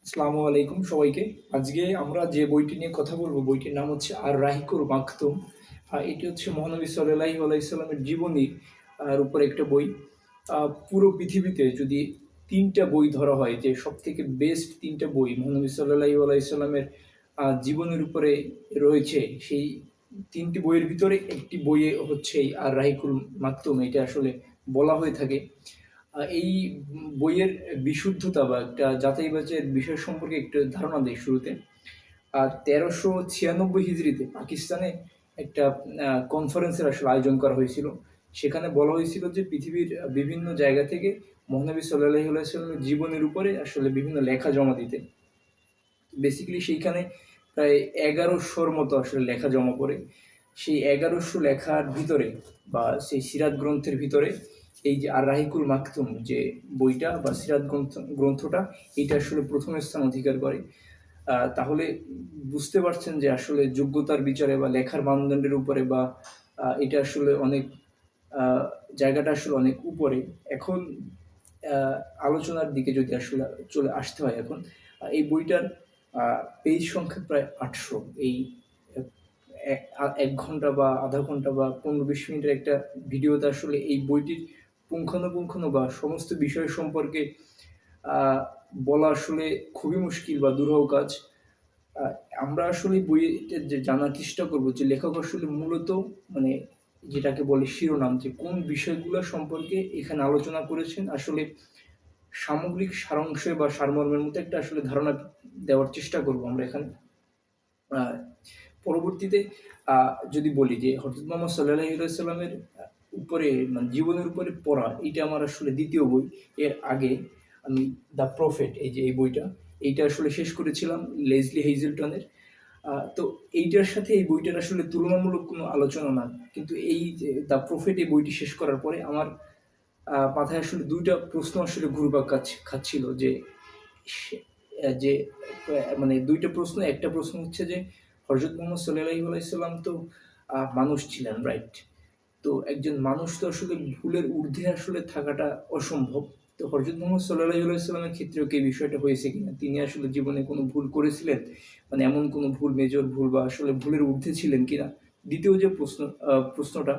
আসসালামু আলাইকুম সবাইকে। আজকে আমরা যে বইটি নিয়ে কথা বলবো বইটির নাম হচ্ছে আর রাহিকুল মাকতুম। এটি হচ্ছে মহানবী সাল্লাল্লাহু আলাইহি সাল্লামের জীবনী আর উপরে একটা বই। পুরো পৃথিবীতে যদি ৩টা বই ধরা হয় যে সবথেকে বেস্ট ৩টা বই মহানবী সাল্লাল্লাহু আলাইহি সাল্লামের জীবনের উপরে রয়েছে, সেই ৩টি বইয়ের ভিতরে একটি বইয়ে হচ্ছে এই আর রাহিকুল মাকতুম, এটা আসলে বলা হয়ে থাকে। এই বইয়ের বিশুদ্ধতা বা একটা যাচাই-বাছাইয়ের বিষয় সম্পর্কে একটু ধারণা দেই শুরুতে। ১৩৯৬ হিজরিতে পাকিস্তানে একটা কনফারেন্সের আসলে আয়োজন করা হয়েছিল। সেখানে বলা হয়েছিল যে পৃথিবীর বিভিন্ন জায়গা থেকে মহানবী সাল্লাল্লাহু আলাইহি ওয়াসাল্লামের জীবনের উপরে আসলে বিভিন্ন লেখা জমা দিতে। বেসিক্যালি সেইখানে প্রায় ১১০০-র মতো আসলে লেখা জমা পড়ে। সেই ১১০০ লেখার ভিতরে বা সেই সিরাত গ্রন্থের ভিতরে এই যে আর রাহিকুল মাকতুম যে বইটা বা সিরাত গ্রন্থটা, এটা আসলে প্রথম স্থান অধিকার করে। তাহলে বুঝতে পারছেন যে আসলে যোগ্যতার বিচারে বা লেখার মানদণ্ডের উপরে বা এটা আসলে অনেক জায়গাটা আসলে অনেক উপরে। এখন আলোচনার দিকে যদি আসলে চলে আসতে হয় এখন, এই বইটার পেজ সংখ্যা প্রায় ৮০০। এই ১ ঘন্টা বা আধা ঘন্টা বা ১৫-২০ মিনিটের একটা ভিডিওতে আসলে এই বইটির পুঙ্খানুপুঙ্খ বা সমস্ত বিষয় সম্পর্কে আ বলা আসলে খুবই মুশকিল বা দুরূহ কাজ। আ আমরা আসলে বইটা যে জানার চেষ্টা করব যে লেখক আসলে মূলত মানে যেটাকে বলে শিরোনাম, যে কোন বিষয়গুলো সম্পর্কে এখানে আলোচনা করেছেন, আসলে সামগ্রিক সারাংশে বা সারমর্মের মতো একটা আসলে ধারণা দেওয়ার চেষ্টা করব আমরা এখানে। আ পরবর্তীতে আ যদি বলি যে হযরত মুহাম্মদ সাল্লাল্লাহু আলাইহি সাল্লামের উপরে মানে জীবনের উপরে পড়া, এইটা আমার আসলে ২য় বই। এর আগে আমি 'দ্য প্রফেট' এই যে এই বইটা, এইটা আসলে শেষ করেছিলাম লেসলি হেইজেলটনের। তো এইটার সাথে এই বইটার আসলে তুলনামূলক কোনো আলোচনা না। কিন্তু এই যে 'দ্য প্রফেট' এই বইটি শেষ করার পরে আমার মাথায় আসলে ২ টা প্রশ্ন আসলে ঘুরপাক খাচ্ছিল যে সে যে মানে ২ টা প্রশ্ন। একটা প্রশ্ন হচ্ছে যে হযরত মুহাম্মদ সাল্লাল্লাহু আলাইহি সাল্লাম তো মানুষ ছিলেন, রাইট? তো একজন মানুষ তো আসলে ভুলের ঊর্ধ্বে আসলে থাকাটা অসম্ভব। তো হযরত মুহাম্মদ সাল্লাল্লাহু আলাইহি সাল্লামের ক্ষেত্রেও কি এই বিষয়টা হয়েছে কিনা? তিনি আসলে জীবনে কোনো ভুল করেছিলেন? মানে এমন কোনো ভুল, মেজর ভুল বা আসলে ভুলের ঊর্ধ্বে ছিলেন কিনা? ২য় যে প্রশ্নটা,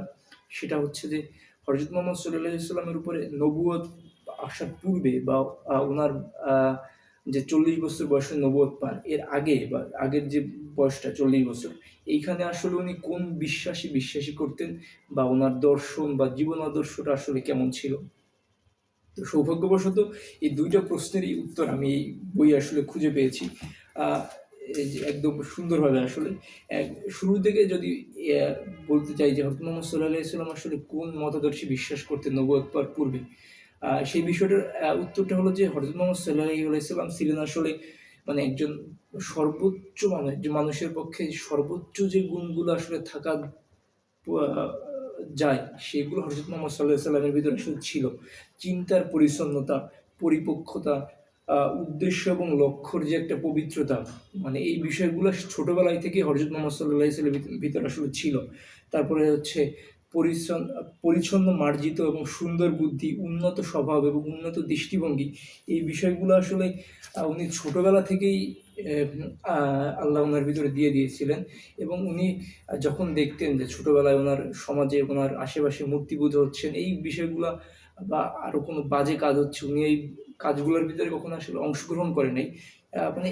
সেটা হচ্ছে যে হযরত মুহাম্মদ সাল্লাল্লাহু আলাইহি সাল্লামের উপরে নবুয়ত আসার পূর্বে বা উনার আ যে ৪০ বছর বয়সে নবুয়ত পান, এর আগে বা আগের যে বয়সটা ৪০ বছর, এইখানে আসলে উনি কোন বিশ্বাসী করতেন বা উনার দর্শন বা জীবন আদর্শটা আসলে কেমন ছিল? তো সৌভাগ্যবশত এই ২ টা প্রশ্নেরই উত্তর আমি এই বইয়ে আসলে খুঁজে পেয়েছি। আ এই যে একদম সুন্দরভাবে আসলে। অ্যা শুরুর দিকে যদি অ্যা বলতে চাই যে হযরত মুহাম্মদ সাল্লাল্লাহু আলাইহি ওয়াসাল্লাম আসলে কোন মতাদর্শে বিশ্বাস করতেন নবুয়ত পাওয়ার পূর্বে? সেই বিষয়টার উত্তরটা হলো যে হযরত মুহাম্মদ সাল্লাল্লাহু আলাইহি ওয়াসাল্লাম ছিলেন আসলে মানে একজন সর্বোচ্চ মানুষ, যে মানুষের পক্ষে সর্বোচ্চ যে গুণগুলো আসলে থাকা আ যায়, সেগুলো হযরত মুহাম্মদ সাল্লাল্লাহু আলাইহি ওয়াসাল্লামের ভিতরে আসলে ছিল। চিন্তার পরিচ্ছন্নতা, পরিপক্কতা, উদ্দেশ্য এবং লক্ষ্যর যে একটা পবিত্রতা, মানে এই বিষয়গুলো ছোটবেলায় থেকেই হযরত মুহাম্মদ সাল্লাল্লাহু আলাইহি ওয়াসাল্লামের ভিতরে আসলে ছিল। তারপরে হচ্ছে পরিচ্ছন্ন, মার্জিত এবং সুন্দর বুদ্ধি, উন্নত স্বভাব এবং উন্নত দৃষ্টিভঙ্গি। এই বিষয়গুলো আসলে উনি ছোটবেলা থেকেই আ আল্লাহ উনার ভিতরে দিয়ে দিয়েছিলেন। এবং উনি যখন দেখতেন যে ছোটবেলায় উনার সমাজে উনার আশেপাশে মূর্তিপূজা হচ্ছেন, এই বিষয়গুলা বা আরো কোনো বাজে কাজ হচ্ছে, উনি এই কাজগুলোর ভিতরে কখনো আসলে অংশগ্রহণ করেন নাই। মানে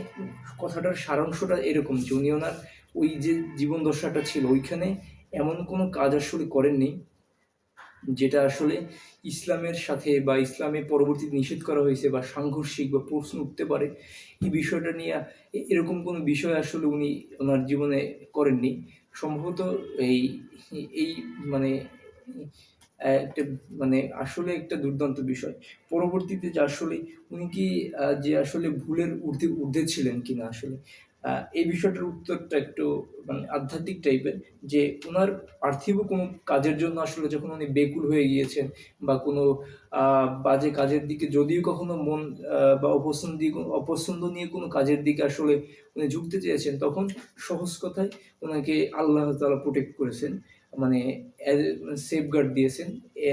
কথাটার সারাংশটা এরকম যে উনি ওনার ওই যে জীবন দশাটা ছিল, ওইখানে এমন কোনো কাজ আসলে করেননি যেটা আসলে ইসলামের সাথে বা ইসলামে পরবর্তীতে নিষেধ করা হয়েছে বা সাংঘর্ষিক বা প্রশ্ন উঠতে পারে, এই বিষয়টা নিয়ে এরকম কোনো বিষয় আসলে উনি ওনার জীবনে করেননি। সম্ভবত এই এই মানে একটা মানে আসলে একটা দুর্দান্ত বিষয়। পরবর্তীতে যে আসলে উনি কি যে আসলে ভুলের ঊর্ধ্বে ছিলেন কিনা আসলে? এই বিষয়টার উত্তরটা একটু মানে আধ্যাত্মিক টাইপের, যে উনার পার্থিব কোনো কাজের জন্য আসলে যখন উনি বেকুল হয়ে গিয়েছেন বা কোনো আ বাজে কাজের দিকে যদিও কখনো মন বা অপছন্দ নিয়ে কোনো কাজের দিকে আসলে উনি ঝুঁকতে চেয়েছেন, তখন সহজ কথায় উনাকে আল্লাহ তাআলা প্রোটেক্ট করেছেন। মানে সেফগার্ড দিয়েছেন। এ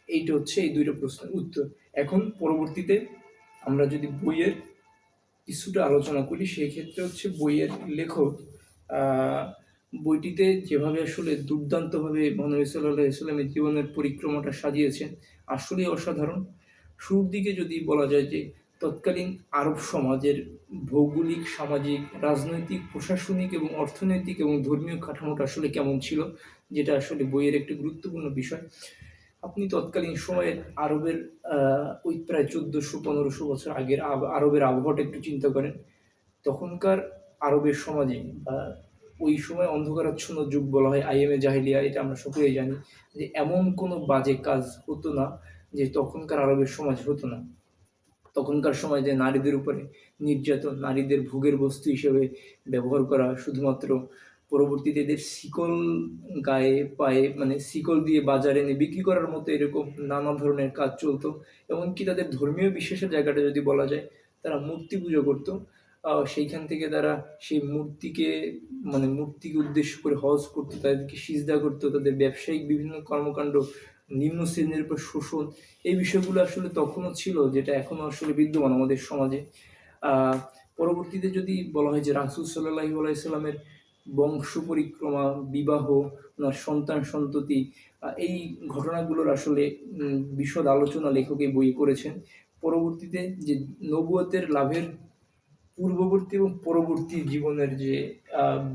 এইটা হচ্ছে এই ২ টা প্রশ্নের উত্তর। এখন পরবর্তীতে আমরা যদি বইয়ের কিছুটা আলোচনা করি। সেক্ষেত্রে হচ্ছে বইয়ের লেখক আ বইটিতে যেভাবে আসলে দুর্দান্তভাবে মহানবী সাল্লাল্লাহু আলাইহি ওয়াসাল্লামের জীবনের পরিক্রমাটা সাজিয়েছেন, আসলেই অসাধারণ। শুরুর দিকে যদি বলা যায় যে তৎকালীন আরব সমাজের ভৌগোলিক, সামাজিক, রাজনৈতিক, প্রশাসনিক এবং অর্থনৈতিক এবং ধর্মীয় কাঠামোটা আসলে কেমন ছিল, যেটা আসলে বইয়ের একটি গুরুত্বপূর্ণ বিষয়। আপনি তৎকালীন সময়ে আরবের আ ওই প্রায় ১৪০০-১৫০০ বছর আগের আরবের আবহাওয়াটা একটু চিন্তা করেন। তখনকার আরবের সমাজে বা ওই সময় অন্ধকারাচ্ছন্ন যুগ বলা হয় আইএমএ জাহেলিয়া, এটা আমরা সকলেই জানি যে এমন কোনো বাজে কাজ হতো না যে তখনকার আরবের সমাজে হতো না। তখনকার সময় যে নারীদের উপরে নির্যাতন, নারীদের ভোগের বস্তু হিসেবে ব্যবহার করা, শুধুমাত্র পরবর্তীতে এদের শিকল গায়ে, পায়ে মানে শিকল দিয়ে বাজারে এনে বিক্রি করার মতো এরকম নানা ধরনের কাজ চলতো। এমনকি তাদের ধর্মীয় বিশ্বাসের জায়গাটা যদি বলা যায়, তারা মূর্তি পুজো করত। সেইখান থেকে তারা সেই মূর্তিকে উদ্দেশ্য করে হজ করত, তাদেরকে সিজদা করত, তাদের ব্যবসায়িক বিভিন্ন কর্মকাণ্ড, নিম্ন শ্রেণীর উপর শোষণ, এই বিষয়গুলো আসলে তখনও ছিল, যেটা এখনো আসলে বিদ্যমান আমাদের সমাজে। আহ, পরবর্তীতে যদি বলা হয় যে রাসূল সাল্লাল্লাহু আলাইহি সাল্লামের বংশ পরিক্রমা, বিবাহ, ওনার সন্তান সন্ততি, এই ঘটনাগুলোর আসলে বিশদ আলোচনা লেখক এই বই করেছেন। পরবর্তীতে যে নবুয়তের লাভের পূর্ববর্তী এবং পরবর্তী জীবনের যে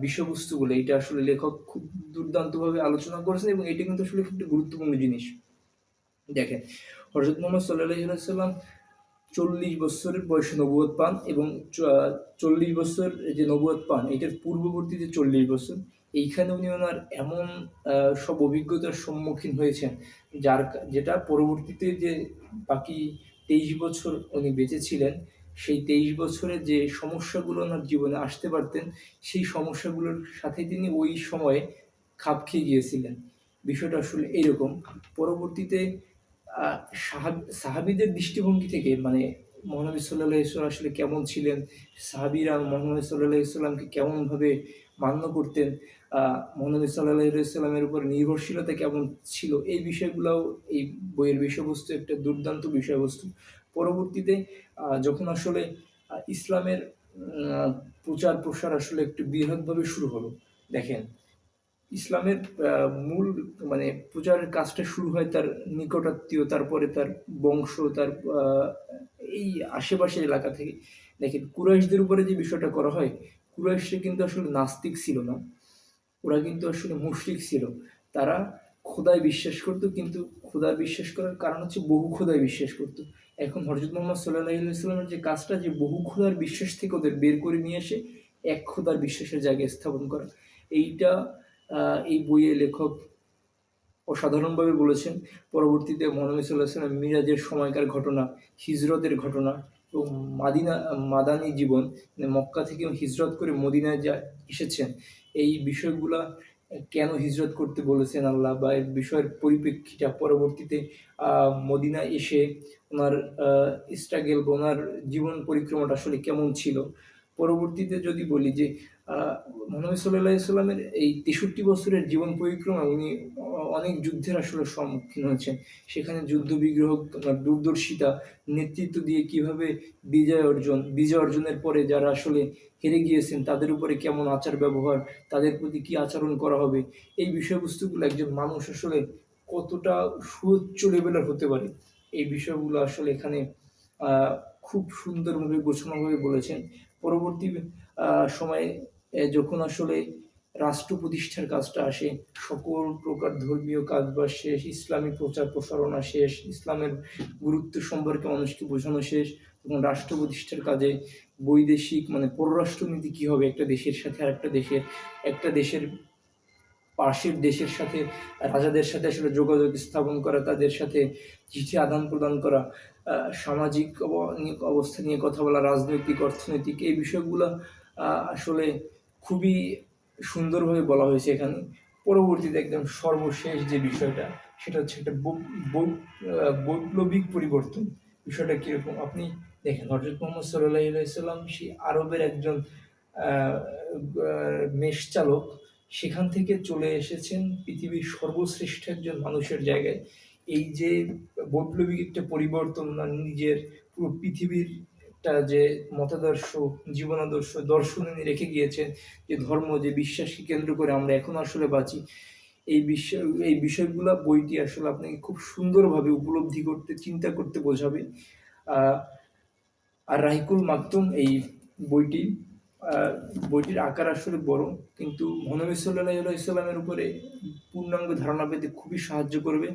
বিষয়বস্তুগুলো, এটা আসলে লেখক খুব দুর্দান্তভাবে আলোচনা করেছেন এবং এটা কিন্তু আসলে খুব একটা গুরুত্বপূর্ণ জিনিস। দেখেন, হযরত মুহাম্মদ সাল্লাল্লাহু আলাইহি ওয়াসাল্লাম ৪০ বছরের বয়সে নবুয়ত পান এবং ৪০ বছর যে নবুয়ত পান, এটার পূর্ববর্তী যে ৪০ বছর, এইখানে উনি ওনার এমন সব অভিজ্ঞতার সম্মুখীন হয়েছেন, যেটা পরবর্তীতে যে বাকি ২৩ বছর উনি বেঁচে ছিলেন, সেই ২৩ বছরে যে সমস্যাগুলো ওনার জীবনে আসতে পারতেন, সেই সমস্যাগুলোর সাথে তিনি ওই সময়ে খাপ খেয়ে গিয়েছিলেন। বিষয়টা আসলে এইরকম। পরবর্তীতে আ সাহাবীদের দৃষ্টিভঙ্গি থেকে মানে মহানবী সাল্লাল্লাহু আলাইহি ওয়াসাল্লাম আসলে কেমন ছিলেন? সাহাবীরা মহানবী সাল্লাল্লাহু আলাইহি ওয়াসাল্লামকে কেমনভাবে মান্য করতেন? আ মহানবী সাল্লাল্লাহু আলাইহি ওয়াসাল্লামের উপর নির্ভরশীলতা কেমন ছিল? এই বিষয়গুলাও এই বইয়ের বিষয়বস্তু, একটা দুর্দান্ত বিষয়বস্তু। পরবর্তীতে যখন আসলে ইসলামের প্রচার প্রসার আসলে একটু বৃহৎভাবে শুরু হলো। দেখেন, ইসলামের মূল মানে প্রচারের কাজটা শুরু হয় তার নিকটাত্মীয়, তারপরে তার বংশ, তার আ এই আশেপাশের এলাকা থেকে। দেখেন, কুরাইশদের উপরে যে বিষয়টা করা হয়, কুরাইশরা কিন্তু আসলে নাস্তিক ছিল না। ওরা কিন্তু আসলে মুশরিক ছিল। তারা খোদায় বিশ্বাস করত, কিন্তু খোদায় বিশ্বাস করার কারণ হচ্ছে বহু খোদায় বিশ্বাস করত। এখন হযরত মুহাম্মদ সাল্লাল্লাহু আলাইহি ওয়াসাল্লামের যে কাজটা, যে বহু খোদার বিশ্বাস থেকে ওদের বের করে নিয়ে এসে এক খোদার বিশ্বাসের জায়গায় স্থাপন করা। এইটা এই বইয়ে লেখক অসাধারণভাবে বলেছেন। পরবর্তীতে মহানবী সাল্লাল্লাহু আলাইহি ওয়াসাল্লাম মিরাজের সময়কার ঘটনা, হিজরতের ঘটনা এবং মাদানী জীবন, মানে মক্কা থেকে হিজরত করে মদিনায় এসেছেন। এই বিষয়গুলা কেন হিজরত করতে বলেছেন আল্লাহ, বা এর বিষয়ের পরিপ্রেক্ষিটা, পরবর্তীতে মদিনায় এসে ওনার স্ট্রাগল বা ওনার জীবন পরিক্রমাটা আসলে কেমন ছিল। পরবর্তীতে যদি বলি যে মহানবী সাল্লাল্লাহু আলাইহি ওয়াসাল্লামের এই ৬৩ বছরের জীবন পরিক্রমায় উনি অনেক যুদ্ধের আসলে সম্মুখীন হয়েছেন। সেখানে যুদ্ধ-বিগ্রহ, দূরদর্শিতা, নেতৃত্ব দিয়ে কিভাবে বিজয় অর্জনের পরে যারা আসলে হেরে গিয়েছেন তাদের উপরে কেমন আচার-ব্যবহার, তাদের প্রতি কি আচরণ করা হবে, এই বিষয়বস্তুগুলো একজন মানুষ আসলে কতটা সুউচ্চ লেভেলের হতে পারে, এই বিষয়গুলো আসলে এখানে আ খুব সুন্দরভাবে গোছানোভাবে বলেছেন। পরবর্তী সময়ে যখন আসলে রাষ্ট্র প্রতিষ্ঠার কাজটা আসে, সকল প্রকার ধর্মীয় কাজবাজ শেষ, ইসলামী প্রচার প্রসারণা শেষ, ইসলামের গুরুত্ব সম্পর্কে মানুষকে বোঝানো শেষ, এবং রাষ্ট্র প্রতিষ্ঠার কাজে বৈদেশিক মানে পররাষ্ট্রনীতি কী হবে একটা দেশের সাথে আরেকটা দেশের, একটা দেশের পাশের দেশের সাথে, রাজাদের সাথে আসলে যোগাযোগ স্থাপন করা, তাদের সাথে চিঠি আদান-প্রদান করা, সামাজিক অবস্থা নিয়ে কথা বলা, রাজনৈতিক, অর্থনৈতিক, এই বিষয়গুলা আসলে খুবই সুন্দরভাবে বলা হয়েছে এখানে। পরবর্তীতে একদম সর্বশেষ যে বিষয়টা, সেটা হচ্ছে একটা বৈপ্লবিক পরিবর্তন। বিষয়টা কীরকম? আপনি দেখেন, হযরত মুহাম্মদ সাল্লাল্লাহু আলাইহি ওয়াসাল্লাম সেই আরবের একজন আ আ মেষচালক, সেখান থেকে চলে এসেছেন পৃথিবীর সর্বশ্রেষ্ঠ একজন মানুষের জায়গায়। এই যে বৈপ্লবিক একটা পরিবর্তন, নিজের পুরো পৃথিবীর একটা যে মতাদর্শ, জীবনাদর্শ, দর্শন উনি রেখে গিয়েছেন, যে ধর্ম, যে বিশ্বাসকে কেন্দ্র করে আমরা এখনো আসলে বাঁচি। এই বিষয়গুলা বইটি আসলে আপনাকে খুব সুন্দরভাবে উপলব্ধি করতে, চিন্তা করতে বোঝাবে। আ আর রাহিকুল মাকতুম এই বইটি আ বইটির আকার আসলে বড়, কিন্তু মহানবী সাল্লাল্লাহু আলাইহি ওয়াসাল্লামের উপরে পূর্ণাঙ্গ ধারণা পেতে খুবই সাহায্য করবে।